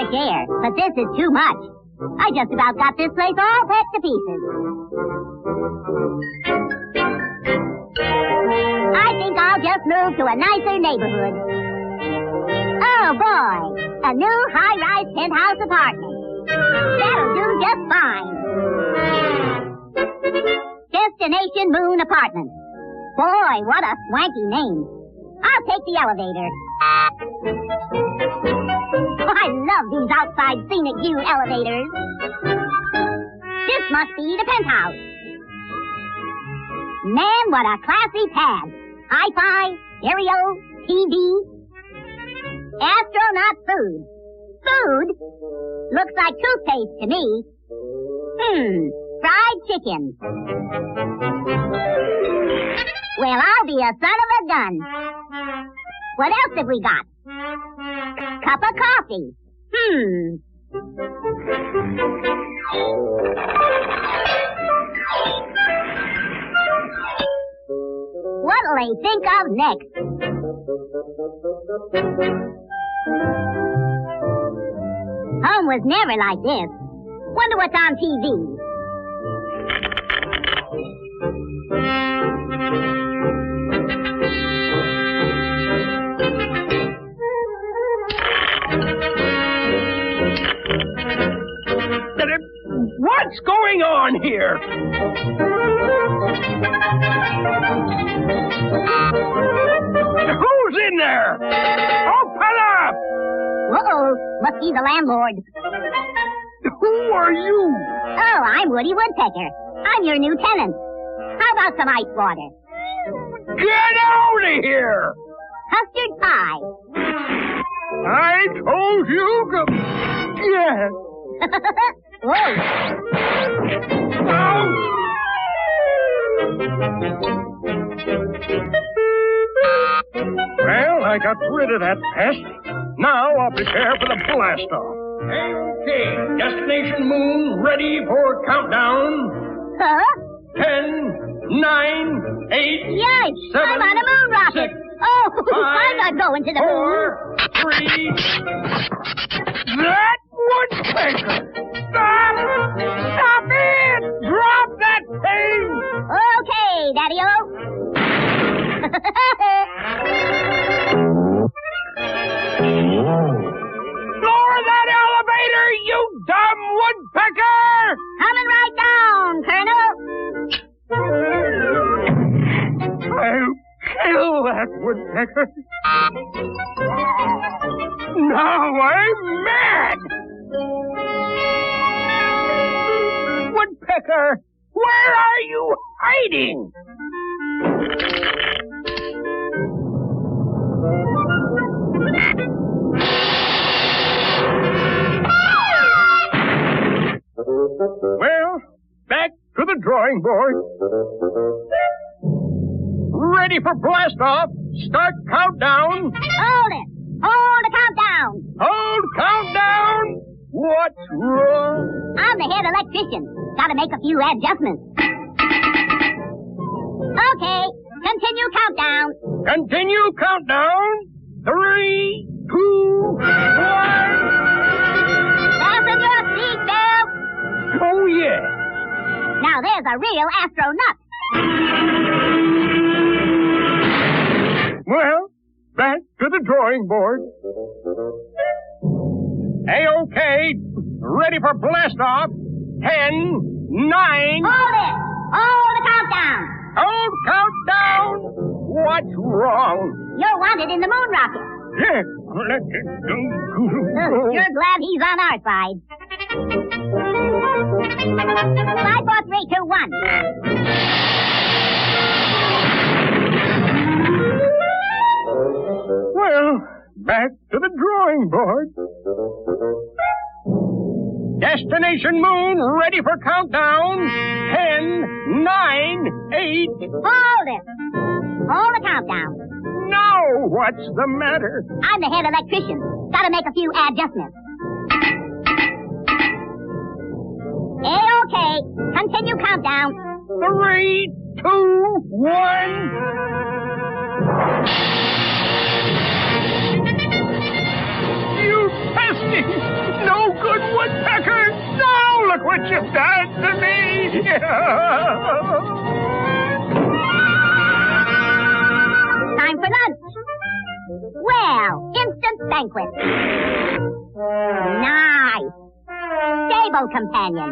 fresh air, but this is too much. I just about got this place all packed to pieces. I think I'll just move to a nicer neighborhood. Oh, boy. A new high-rise penthouse apartment. That'll do just fine. Destination Moon Apartment. Boy, what a swanky name. I'll take the elevator. Oh, I love these outside scenic view elevators. This must be the penthouse. Man, what a classy pad. Hi-fi, stereo, TV. Astronut food. Food? Looks like toothpaste to me. Fried chicken. Well, I'll be a son of a gun. What else have we got? Cup of coffee. What'll they think of next? Home was never like this. Wonder what's on TV. What's going on here? Who's in there? Open up! Uh-oh, must be the landlord. Who are you? Oh, I'm Woody Woodpecker. I'm your new tenant. How about some ice water? Get out of here! Custard pie. I told you to... Yes. Whoa. Oh. Well, I got rid of that pest. Now I'll prepare for the blast-off. Okay, Destination Moon ready for countdown. Huh? 10, 9, 8, Yes, 7, I'm on a moon rocket. 6, Oh, 5, I'm not going to the 4, 3... That woodpecker! Stop! Stop it! Drop that thing! moon. Okay, Daddy-O. Lower that elevator, you dumb woodpecker! Coming right down, Colonel. I'll kill that woodpecker. Now I'm mad! Woodpecker, where are you hiding? Well, back to the drawing board. Ready for blast-off. Start countdown. Hold it. Hold the countdown. Hold countdown. What's wrong? I'm the head electrician. Gotta make a few adjustments. Okay, continue countdown. Continue countdown. 3, 2, 1. Fasten your seatbelt. Oh, yeah. Now there's a real astronut. Well, back to the drawing board. A-OK. Ready for blast-off. 10, 9. Hold it. Hold the countdown. Hold countdown. What's wrong? You're wanted in the moon rocket. Yes. You're glad he's on our side. 5, 4, 3, 2, 1. Well, back to the drawing board. Destination Moon ready for countdown. 10, 9, 8. Hold it. Hold the countdown. Now, what's the matter? I'm the head electrician. Gotta make a few adjustments. A-OK. Continue countdown. 3, 2, 1. You pesky No good, Woodpecker! Now look what you've done to me! Time for lunch. Well, instant banquet. Nice. Stable companion.